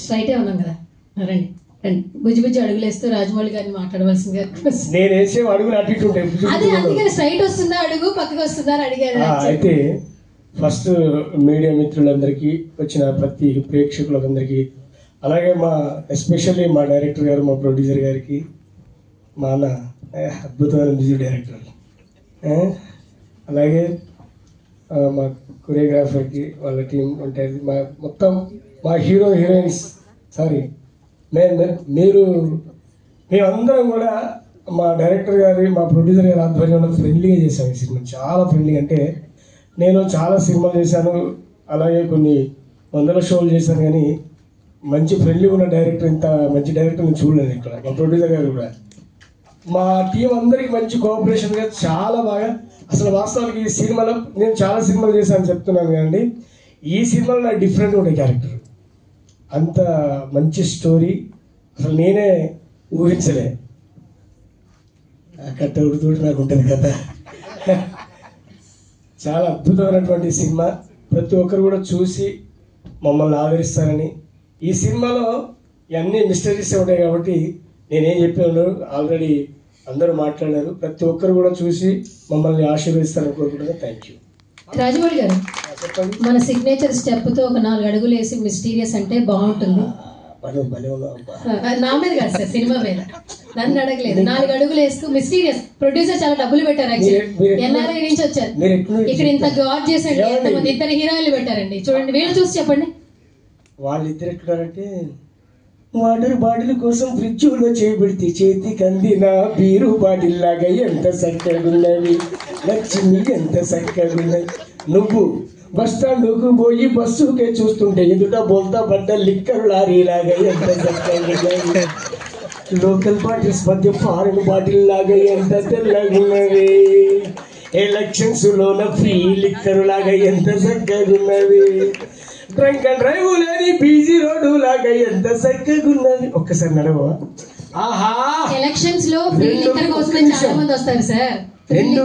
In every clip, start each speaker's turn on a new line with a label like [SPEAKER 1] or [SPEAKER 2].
[SPEAKER 1] స్ట్రైటే ఉన్నాం కదా, రండి రండి. బుజ్జి బుజ్జి అడుగులేస్తూ రాజమౌళి గారిని మాట్లాడవలసిందిగా.
[SPEAKER 2] నేను వేసే అడుగులు అటు ఇటు ఉంటాయి.
[SPEAKER 1] అదే అందుకని స్ట్రైట్ వస్తుందా అడుగు, పక్కకు వస్తుందా అని అడిగారు.
[SPEAKER 2] అయితే ఫస్ట్ మీడియా మిత్రులందరికీ, వచ్చిన ప్రతి ప్రేక్షకులందరికీ, అలాగే మా ఎస్పెషల్లీ మా డైరెక్టర్ గారు, మా ప్రొడ్యూసర్ గారికి, మా అన్న అద్భుతమైన మ్యూజిక్ డైరెక్టర్, అలాగే మా కొరియోగ్రాఫర్కి, వాళ్ళ టీం ఉంటుంది, మా మొత్తం మా హీరో హీరోయిన్స్, సారీ మేమందరం కూడా మా డైరెక్టర్ గారి, మా ప్రొడ్యూసర్ గారి ఆధ్వర్యంలో ఫ్రెండ్లీగా చేశాను ఈ సినిమా. చాలా ఫ్రెండ్లీ. అంటే నేను చాలా సినిమాలు చేశాను, అలాగే కొన్ని వందల షోలు చేశాను, కానీ మంచి ఫ్రెండ్లీగా ఉన్న డైరెక్టర్, ఇంత మంచి డైరెక్టర్ నేను చూడలేదు ఇక్కడ. మా ప్రొడ్యూసర్ గారు కూడా, మా టీం అందరికి మంచి కోఆపరేషన్గా చాలా బాగా. అసలు వాస్తవానికి ఈ సినిమాలో నేను చాలా సినిమాలు చేశాను చెప్తున్నాను కదండి, ఈ సినిమాలో నాకు డిఫరెంట్ ఉండే క్యారెక్టర్, అంత మంచి స్టోరీ అసలు నేనే ఊహించలే. కట్ట ఉడుతూ నాకు ఉంటుంది కదా. చాలా అద్భుతమైనటువంటి సినిమా. ప్రతి ఒక్కరు కూడా చూసి మమ్మల్ని ఆదరిస్తారని. ఈ సినిమాలో ఇవన్నీ మిస్టరీస్ ఉంటాయి కాబట్టి నేనేం చెప్పాను ఆల్రెడీ అందరూ మాట్లాడారు. ప్రతి ఒక్కరు కూడా చూసి మమ్మల్ని ఆశీర్వదిస్తారని కోరుకుంటున్నాను. Thank you.
[SPEAKER 1] రాజమౌళి గారు, మన సిగ్నేచర్ స్టెప్ తో ఒక 4 అడుగులు వేసి మిస్టీరియస్ అంటే బాగుంటుంది. నా మీద కాదు సార్, సినిమా మీద. నన్ను అడగలేదు. 4 అడుగులు వేస్తూ మిస్టీరియస్. ప్రొడ్యూసర్ చాలా డబ్బులు పెట్టారు, ఎన్ఆర్ఐ నుంచి వచ్చారు. ఇక్కడ ఇంత గాడ్ చేసండి, ఎంతమంది ఇద్దరు హీరోయిన్లు పెట్టారండి. చూడండి, వీళ్ళు చూసి చెప్పండి.
[SPEAKER 2] వాళ్ళిద్దరు ఎక్కడారంటే వాటర్ బాటిల్ కోసం ఫ్రిడ్జ్లో చేయబెడితే చేతికి అందిన బీరు బాటిల్ లాగా ఎంత చక్కగా ఉన్నవి, లక్ష్మి ఎంత చక్కగా ఉన్నది. నువ్వు బస్ స్టాండ్కు పోయి బస్సుకే చూస్తుంటే ఎదుట బోల్తా పడ్డ లిక్కర్ లారీ లాగా ఎంత చక్కగా ఉన్నది. లోకల్ బాటిల్స్ మధ్య ఫారెన్ బాటిల్ లాగా ఎంత తెల్లగా ఉన్నది. ఎలక్షన్స్ లోన ఫ్రీ లిక్కర్ లాగా ఎంత చక్కగా ఉన్నది. డ్రంక్ అండ్ డ్రైవ్ లేని బీజీ రోడ్డు లాగా ఎంత చక్కగా ఉన్నది. ఒక్కసారి నడవా. ఆహా,
[SPEAKER 1] ఎలక్షన్స్ లో ఫ్రీ లిక్కర్ కోసమే చాలా మంది వస్తారు సార్.
[SPEAKER 2] రెండు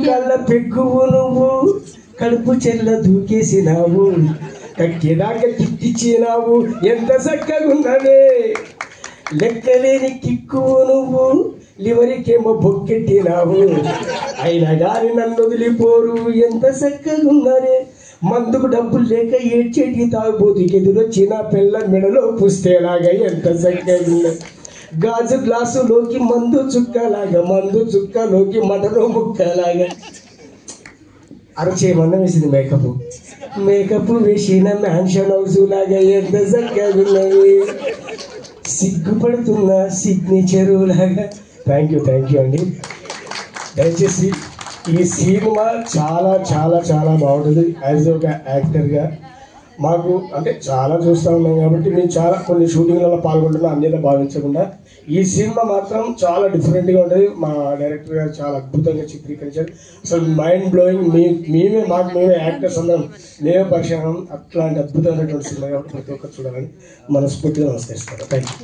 [SPEAKER 2] కళ్ళ పెక్కువు నువ్వు, కడుపు చెల్ల దూకేసినావు, కక్కేదాకా కిక్కిచ్చినావు ఎంత చక్కగా ఉన్నదే. లెక్కలేని కిక్కువు నువ్వు, లివరికేమో బొక్కెట్టినావు, అయినా గాని నన్ను వదిలిపోరు ఎంత చక్కగా ఉన్నదే. మందుకు డబ్బులు లేక ఏడ్చేటికి తాగుబోతుకి ఎదురొచ్చిన పిల్ల మెడలో పుస్తేలాగా ఎంత చక్కగా ఉన్నది. గాజు గ్లాసులోకి మందు చుక్కలాగా, మందు చుక్కలోకి మటను ముక్కలాగా. అరచేయమన్న వేసింది మేకప్ వేసిన మ్యాన్షన్ హౌస్ లాగా ఎంత చక్కగా ఉన్నది. సిగ్గుపడుతున్న సిగ్నేచరు లాగా. థ్యాంక్ యూ అండి. దయచేసి ఈ సినిమా చాలా చాలా చాలా బాగుంటుంది. యాజ్ ఒక యాక్టర్గా మాకు అంటే చాలా చూస్తూ ఉన్నాం కాబట్టి మేము చాలా కొన్ని షూటింగ్లలో పాల్గొంటున్నాం, అన్నిలా భావించకుండా. ఈ సినిమా మాత్రం చాలా డిఫరెంట్గా ఉంటుంది. మా డైరెక్టర్ గారు చాలా అద్భుతంగా చిత్రీకరించారు. అసలు మైండ్ బ్లోయింగ్. మేమే యాక్టర్స్ అందరం మేమే పరిచయం. అట్లాంటి అద్భుతమైనటువంటి సినిమా కాబట్టి ప్రతి ఒక్కరు చూడాలని మనస్ఫూర్తిగా నమస్కరిస్తాను. Thank you.